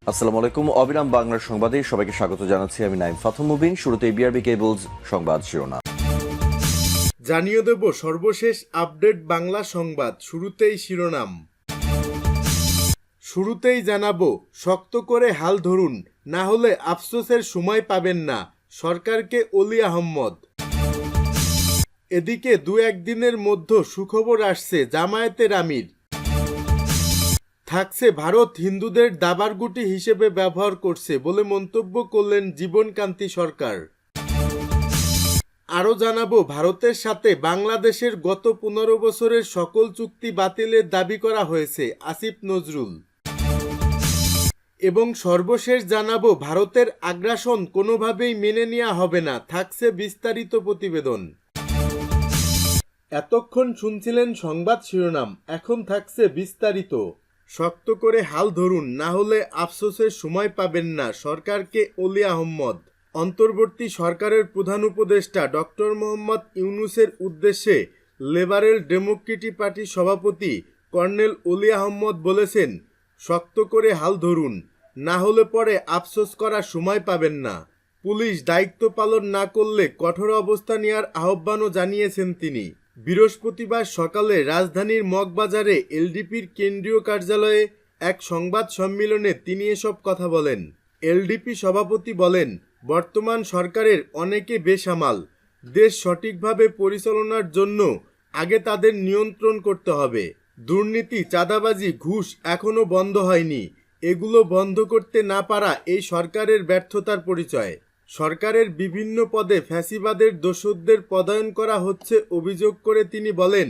আসসালামু আলাইকুম। অবিরাম বাংলার সংবাদে সবাইকে স্বাগত জানাচ্ছি। আমি নাইম ফাথম মুবিন। শুরুতে বিআরবি কেবলস সংবাদ শিরোনাম জানিয়ে দেব সর্বশেষ আপডেট বাংলা সংবাদ। শুরুতেই শিরোনাম, শুরুতেই জানাবো শক্ত করে হাল ধরুন, না হলে আফসোসের সময় পাবেন না, সরকারকে অলি আহম্মদ। এদিকে দু একদিনের মধ্যে সুখবর আসছে জামায়াতের আমির। থাকছে ভারত হিন্দুদের দাবারগুটি হিসেবে ব্যবহার করছে বলে মন্তব্য করলেন জীবনকান্তি সরকার। আরও জানাবো ভারতের সাথে বাংলাদেশের গত 15 বছরের সকল চুক্তি বাতিলের দাবি করা হয়েছে আসিফ নজরুল। এবং সর্বশেষ জানাবো ভারতের আগ্রাসন কোনোভাবেই মেনে নেওয়া হবে না, থাকছে বিস্তারিত প্রতিবেদন। এতক্ষণ শুনছিলেন সংবাদ শিরোনাম, এখন থাকছে বিস্তারিত। শক্ত করে হাল ধরুন, না হলে আফসোসের সময় পাবেন না, সরকারকে অলি আহম্মদ। অন্তর্বর্তী সরকারের প্রধান উপদেষ্টা ডক্টর মোহাম্মদ ইউনূসের উদ্দেশ্যে লিবারেল ডেমোক্রেটিক পার্টির সভাপতি কর্নেল অলি আহম্মদ বলেছেন, শক্ত করে হাল ধরুন, না হলে পরে আফসোস করার সময় পাবেন না। পুলিশ দায়িত্ব পালন না করলে কঠোর অবস্থা নেওয়ার আহ্বানও জানিয়েছেন তিনি। বৃহস্পতিবার সকালে রাজধানীর মগবাজারে এলডিপির কেন্দ্রীয় কার্যালয়ে এক সংবাদ সম্মেলনে তিনি এসব কথা বলেন। এলডিপি সভাপতি বলেন, বর্তমান সরকারের অনেকে বেসামাল। দেশ সঠিকভাবে পরিচালনার জন্য আগে তাদের নিয়ন্ত্রণ করতে হবে। দুর্নীতি, চাঁদাবাজি, ঘুষ এখনো বন্ধ হয়নি। এগুলো বন্ধ করতে না পারা এই সরকারের ব্যর্থতার পরিচয়। সরকারের বিভিন্ন পদে ফ্যাসিবাদের দোসরদের পদায়ন করা হচ্ছে অভিযোগ করে তিনি বলেন,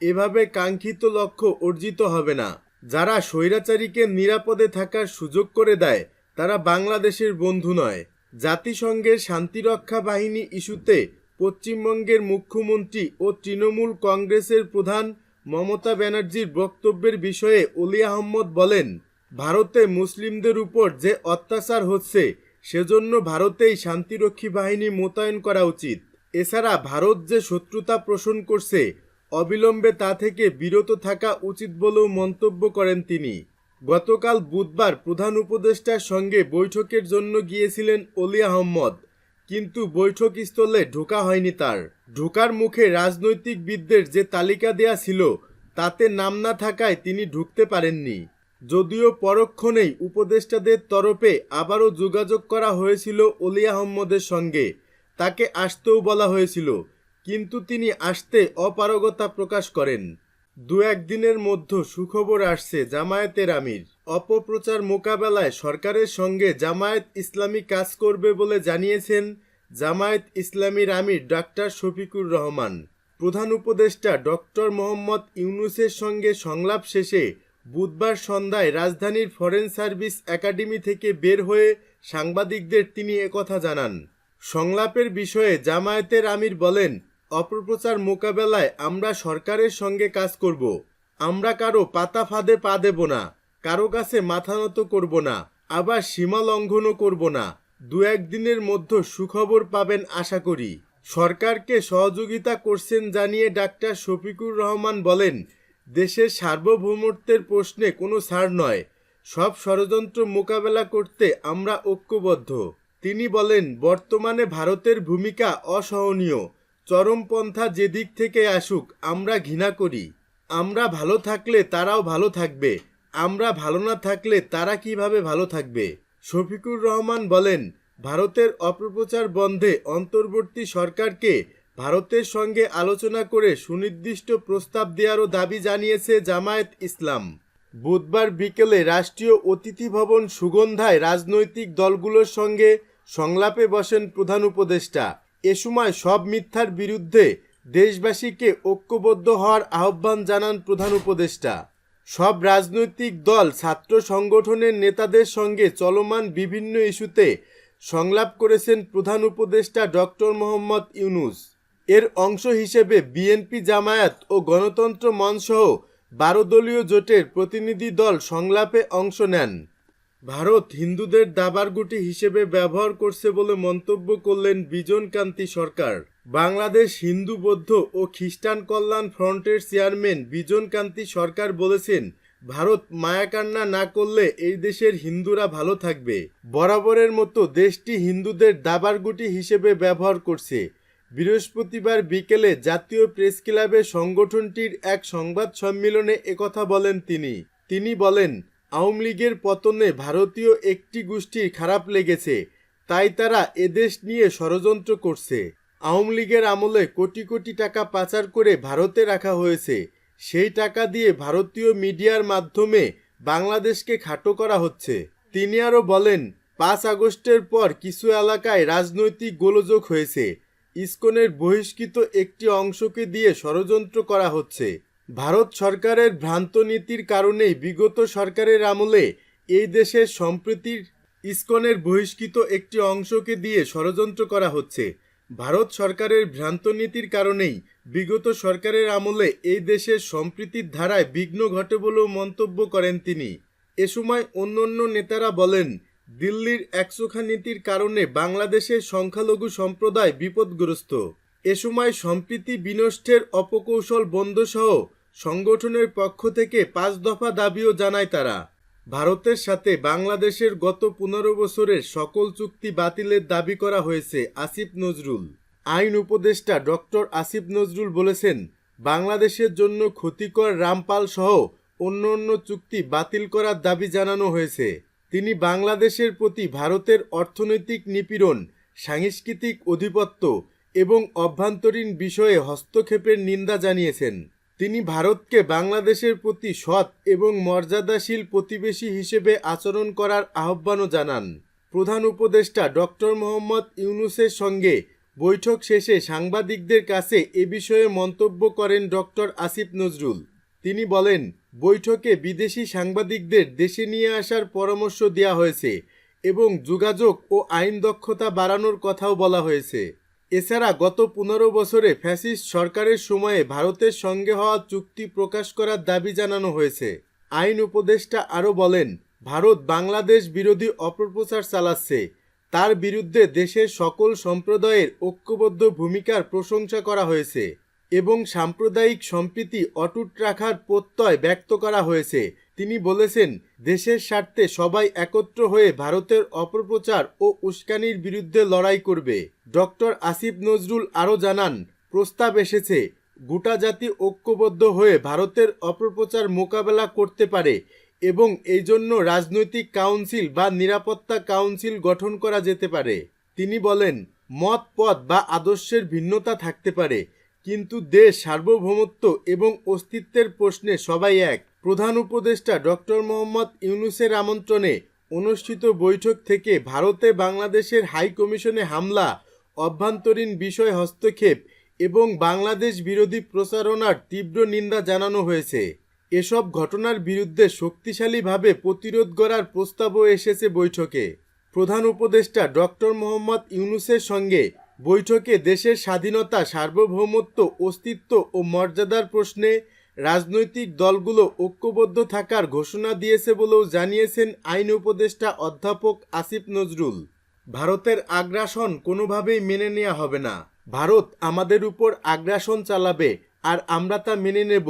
এভাবে কাঙ্ক্ষিত লক্ষ্য অর্জিত হবে না। যারা স্বৈরাচারীকে নিরাপদে থাকার সুযোগ করে দেয় তারা বাংলাদেশের বন্ধু নয়। জাতিসংঘের শান্তিরক্ষা বাহিনী ইস্যুতে পশ্চিমবঙ্গের মুখ্যমন্ত্রী ও তৃণমূল কংগ্রেসের প্রধান মমতা ব্যানার্জির বক্তব্যের বিষয়ে অলি আহম্মদ বলেন, ভারতে মুসলিমদের উপর যে অত্যাচার হচ্ছে সেজন্য ভারতেই শান্তিরক্ষী বাহিনী মোতায়েন করা উচিত। এছাড়া ভারত যে শত্রুতা পোষণ করছে অবিলম্বে তা থেকে বিরত থাকা উচিত বলেও মন্তব্য করেন তিনি। গতকাল বুধবার প্রধান উপদেষ্টার সঙ্গে বৈঠকের জন্য গিয়েছিলেন অলি আহম্মদ, কিন্তু বৈঠকস্থলে ঢোকা হয়নি তার। ঢোকার মুখে রাজনৈতিকবিদদের যে তালিকা দেয়া ছিল তাতে নাম না থাকায় তিনি ঢুকতে পারেননি। যদিও পরক্ষণেই উপদেষ্টাদের তরফে আবারও যোগাযোগ করা হয়েছিল অলি আহম্মদের সঙ্গে, তাকে আসতেও বলা হয়েছিল, কিন্তু তিনি আসতে অপারগতা প্রকাশ করেন। দু একদিনের মধ্যে সুখবর আসছে জামায়াতের আমির। অপপ্রচার মোকাবেলায় সরকারের সঙ্গে জামায়াত ইসলামী কাজ করবে বলে জানিয়েছেন জামায়াত ইসলামীর আমির ডাক্তার শফিকুর রহমান। প্রধান উপদেষ্টা ডক্টর মোহাম্মদ ইউনূসের সঙ্গে সংলাপ শেষে বুধবার সন্ধ্যায় রাজধানীর ফরেন সার্ভিস একাডেমি থেকে বের হয়ে সাংবাদিকদের তিনি একথা জানান। সংলাপের বিষয়ে জামায়াতের আমির বলেন, অপপ্রচার মোকাবেলায় আমরা সরকারের সঙ্গে কাজ করব। আমরা কারো পাতা ফাঁদে পা দেব না, কারো কাছে মাথা নত করব না, আবার সীমা লঙ্ঘনও করব না। দু একদিনের মধ্যে সুখবর পাবেন আশা করি। সরকারকে সহযোগিতা করছেন জানিয়ে ডাক্তার শফিকুর রহমান বলেন, দেশের সার্বভৌমত্বের প্রশ্নে কোনো ছাড় নয়, সব ষড়যন্ত্র মোকাবেলা করতে আমরা ঐক্যবদ্ধ। তিনি বলেন, বর্তমানে ভারতের ভূমিকা অসহনীয়। চরমপন্থা যেদিক থেকে আসুক আমরা ঘৃণা করি। আমরা ভালো থাকলে তারাও ভালো থাকবে, আমরা ভালো না থাকলে তারা কিভাবে ভালো থাকবে। শফিকুর রহমান বলেন, ভারতের অপপ্রচার বন্ধে অন্তর্বর্তী সরকারকে ভারতের সঙ্গে আলোচনা করে সুনির্দিষ্ট প্রস্তাব দেওয়ারও দাবি জানিয়েছে জামায়াত ইসলাম। বুধবার বিকেলে রাষ্ট্রীয় অতিথি ভবন সুগন্ধায় রাজনৈতিক দলগুলোর সঙ্গে সংলাপে বসেন প্রধান উপদেষ্টা। এ সময় সব মিথ্যার বিরুদ্ধে দেশবাসীকে ঐক্যবদ্ধ হওয়ার আহ্বান জানান প্রধান উপদেষ্টা। সব রাজনৈতিক দল, ছাত্র সংগঠনের নেতাদের সঙ্গে চলমান বিভিন্ন ইস্যুতে সংলাপ করেছেন প্রধান উপদেষ্টা ডক্টর মোহাম্মদ ইউনূস। এর অংশ হিসেবে বিএনপি, জামায়াত ও গণতন্ত্র মঞ্চসহ 12 দলীয় জোটের প্রতিনিধি দল সংলাপে অংশ নেন। ভারত হিন্দুদের দাবারগুটি হিসেবে ব্যবহার করছে বলে মন্তব্য করলেন বিজনকান্তি সরকার। বাংলাদেশ হিন্দু, বৌদ্ধ ও খ্রিস্টান কল্যাণ ফ্রন্টের চেয়ারম্যান বিজনকান্তি সরকার বলেছেন, ভারত মায়াকান্না না করলে এই দেশের হিন্দুরা ভালো থাকবে। বরাবরের মতো দেশটি হিন্দুদের দাবার গুটি হিসেবে ব্যবহার করছে। বৃহস্পতিবার বিকেলে জাতীয় প্রেস ক্লাবে সংগঠনটির এক সংবাদ সম্মেলনে একথা বলেন তিনি বলেন, আওয়ামী লীগের পতনে ভারতীয় একটি গোষ্ঠীর খারাপ লেগেছে, তাই তারা এদেশ নিয়ে ষড়যন্ত্র করছে। আওয়ামী লীগের আমলে কোটি কোটি টাকা পাচার করে ভারতে রাখা হয়েছে। সেই টাকা দিয়ে ভারতীয় মিডিয়ার মাধ্যমে বাংলাদেশকে খাটো করা হচ্ছে। তিনি আরও বলেন, 5 আগস্টের পর কিছু এলাকায় রাজনৈতিক গোলযোগ হয়েছে। ইসকনের বহিষ্কৃত একটি অংশকে দিয়ে ষড়যন্ত্র করা হচ্ছে। ভারত সরকারের ভ্রান্ত নীতির কারণেই বিগত সরকারের আমলে এই দেশের সম্প্রীতির ইসকনের বহিষ্কৃত একটি অংশকে দিয়ে ষড়যন্ত্র করা হচ্ছে। ভারত সরকারের ভ্রান্ত নীতির কারণেই বিগত সরকারের আমলে এই দেশের সম্প্রীতির ধারায় বিঘ্ন ঘটে বলেও মন্তব্য করেন তিনি। এ সময় অন্যান্য নেতারা বলেন, দিল্লির একচোখা নীতির কারণে বাংলাদেশের সংখ্যালঘু সম্প্রদায় বিপদগ্রস্ত। এ সময় সম্প্রীতি বিনষ্টের অপকৌশল বন্ধসহ সংগঠনের পক্ষ থেকে 5 দফা দাবিও জানায় তারা। ভারতের সাথে বাংলাদেশের গত 15 বছরের সকল চুক্তি বাতিলের দাবি করা হয়েছে। আসিফ নজরুল, আইন উপদেষ্টা ডক্টর আসিফ নজরুল বলেছেন, বাংলাদেশের জন্য ক্ষতিকর রামপাল সহ অন্য চুক্তি বাতিল করার দাবি জানানো হয়েছে। তিনি বাংলাদেশের প্রতি ভারতের অর্থনৈতিক নিপীড়ন, সাংস্কৃতিক আধিপত্য এবং অভ্যন্তরীণ বিষয়ে হস্তক্ষেপের নিন্দা জানিয়েছেন। তিনি ভারতকে বাংলাদেশের প্রতি সৎ এবং মর্যাদাশীল প্রতিবেশী হিসেবে আচরণ করার আহ্বানও জানান। প্রধান উপদেষ্টা ডক্টর মোহাম্মদ ইউনূসের সঙ্গে বৈঠক শেষে সাংবাদিকদের কাছে এ বিষয়ে মন্তব্য করেন ডক্টর আসিফ নজরুল। তিনি বলেন, বৈঠকে বিদেশি সাংবাদিকদের দেশে নিয়ে আসার পরামর্শ দেওয়া হয়েছে এবং যোগাযোগ ও আইন দক্ষতা বাড়ানোর কথাও বলা হয়েছে। এছাড়া গত 15 বছরে ফ্যাসিস্ট সরকারের সময়ে ভারতের সঙ্গে হওয়া চুক্তি প্রকাশ করার দাবি জানানো হয়েছে। আইন উপদেষ্টা আরও বলেন, ভারত বাংলাদেশ বিরোধী অপপ্রচার চালাচ্ছে। তার বিরুদ্ধে দেশের সকল সম্প্রদায়ের ঐক্যবদ্ধ ভূমিকার প্রশংসা করা হয়েছে এবং সাম্প্রদায়িক সম্প্রীতি অটুট রাখার প্রত্যয় ব্যক্ত করা হয়েছে। তিনি বলেছেন, দেশের স্বার্থে সবাই একত্র হয়ে ভারতের অপপ্রচার ও উস্কানির বিরুদ্ধে লড়াই করবে। ডক্টর আসিফ নজরুল আরও জানান, প্রস্তাব এসেছে গোটা জাতি ঐক্যবদ্ধ হয়ে ভারতের অপপ্রচার মোকাবেলা করতে পারে এবং এই জন্য রাজনৈতিক কাউন্সিল বা নিরাপত্তা কাউন্সিল গঠন করা যেতে পারে। তিনি বলেন, মত পথ বা আদর্শের ভিন্নতা থাকতে পারে, কিন্তু দেশ সার্বভৌমত্ব এবং অস্তিত্বের প্রশ্নে সবাই এক। প্রধান উপদেষ্টা ডক্টর মোহাম্মদ ইউনূসের আমন্ত্রণে অনুষ্ঠিত বৈঠক থেকে ভারতে বাংলাদেশের হাই কমিশনে হামলা, অভ্যন্তরীণ বিষয় হস্তক্ষেপ এবং বাংলাদেশ বিরোধী প্রচারণার তীব্র নিন্দা জানানো হয়েছে। এসব ঘটনার বিরুদ্ধে শক্তিশালীভাবে প্রতিরোধ করার প্রস্তাবও এসেছে বৈঠকে। প্রধান উপদেষ্টা ডক্টর মোহাম্মদ ইউনূসের সঙ্গে বৈঠকে দেশের স্বাধীনতা, সার্বভৌমত্ব, অস্তিত্ব ও মর্যাদার প্রশ্নে রাজনৈতিক দলগুলো ঐক্যবদ্ধ থাকার ঘোষণা দিয়েছে বলেও জানিয়েছেন আইন উপদেষ্টা অধ্যাপক আসিফ নজরুল। ভারতের আগ্রাসন কোনোভাবেই মেনে নেওয়া হবে না। ভারত আমাদের উপর আগ্রাসন চালাবে আর আমরা তা মেনে নেব,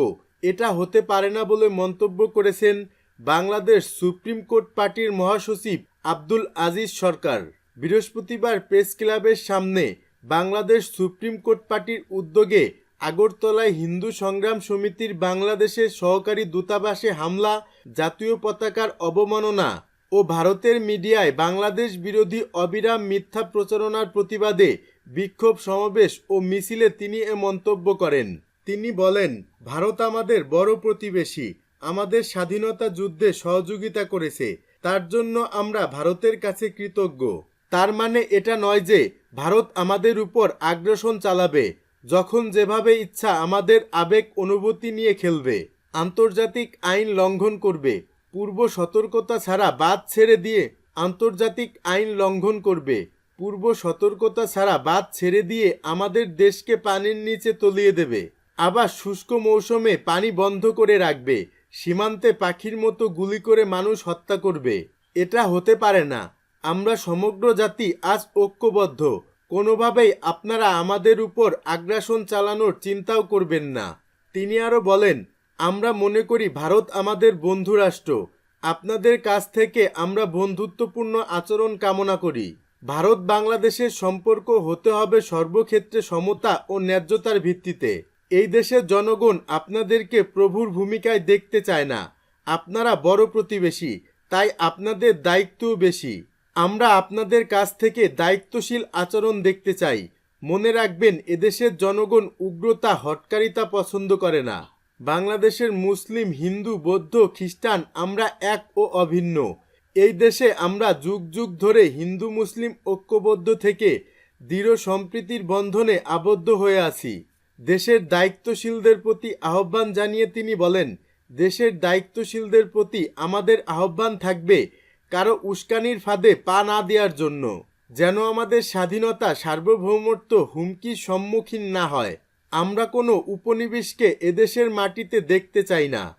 এটা হতে পারে না বলে মন্তব্য করেছেন বাংলাদেশ সুপ্রিম কোর্ট পার্টির মহাসচিব আব্দুল আজিজ সরকার। বৃহস্পতিবার প্রেস ক্লাবের সামনে বাংলাদেশ সুপ্রিম কোর্ট পার্টির উদ্যোগে আগরতলায় হিন্দু সংগ্রাম সমিতির বাংলাদেশের সহকারী দূতাবাসে হামলা, জাতীয় পতাকার অবমাননা ও ভারতের মিডিয়ায় বাংলাদেশ বিরোধী অবিরাম মিথ্যা প্রচারণার প্রতিবাদে বিক্ষোভ সমাবেশ ও মিছিলে তিনি এ মন্তব্য করেন। তিনি বলেন, ভারত আমাদের বড় প্রতিবেশী, আমাদের স্বাধীনতা যুদ্ধে সহযোগিতা করেছে, তার জন্য আমরা ভারতের কাছে কৃতজ্ঞ। তার মানে এটা নয় যে ভারত আমাদের উপর আগ্রাসন চালাবে, যখন যেভাবে ইচ্ছা আমাদের আবেগ অনুভূতি নিয়ে খেলবে, আন্তর্জাতিক আইন লঙ্ঘন করবে, পূর্ব সতর্কতা ছাড়া বাদ ছেড়ে দিয়ে আন্তর্জাতিক আইন লঙ্ঘন করবে, পূর্ব সতর্কতা ছাড়া বাদ ছেড়ে দিয়ে আমাদের দেশকে পানির নিচে তলিয়ে দেবে, আবার শুষ্ক মৌসুমে পানি বন্ধ করে রাখবে, সীমান্তে পাখির মতো গুলি করে মানুষ হত্যা করবে। এটা হতে পারে না। আমরা সমগ্র জাতি আজ ঐক্যবদ্ধ। কোনোভাবেই আপনারা আমাদের উপর আগ্রাসন চালানোর চিন্তাও করবেন না। তিনি আরও বলেন, আমরা মনে করি ভারত আমাদের বন্ধু রাষ্ট্র। আপনাদের কাছ থেকে আমরা বন্ধুত্বপূর্ণ আচরণ কামনা করি। ভারত বাংলাদেশের সম্পর্ক হতে হবে সর্বক্ষেত্রে সমতা ও ন্যায্যতার ভিত্তিতে। এই দেশের জনগণ আপনাদেরকে প্রভুর ভূমিকায় দেখতে চায় না। আপনারা বড় প্রতিবেশী, তাই আপনাদের দায়িত্বও বেশি। আমরা আপনাদের কাছ থেকে দায়িত্বশীল আচরণ দেখতে চাই। মনে রাখবেন, এদেশের জনগণ উগ্রতা, হটকারিতা পছন্দ করে না। বাংলাদেশের মুসলিম, হিন্দু, বৌদ্ধ, খ্রিস্টান আমরা এক ও অভিন্ন। এই দেশে আমরা যুগ যুগ ধরে হিন্দু মুসলিম ঐক্যবদ্ধ থেকে দৃঢ় সম্প্রীতির বন্ধনে আবদ্ধ হয়ে আছি। দেশের দায়িত্বশীলদের প্রতি আহ্বান জানিয়ে তিনি বলেন, দেশের দায়িত্বশীলদের প্রতি আমাদের আহ্বান থাকবে কারো উস্কানির ফাঁদে পা না দেওয়ার জন্য, যেন আমাদের স্বাধীনতা, সার্বভৌমত্ব হুমকির সম্মুখীন না হয়। আমরা কোনো উপনিবেশকে এদেশের মাটিতে দেখতে চাই না।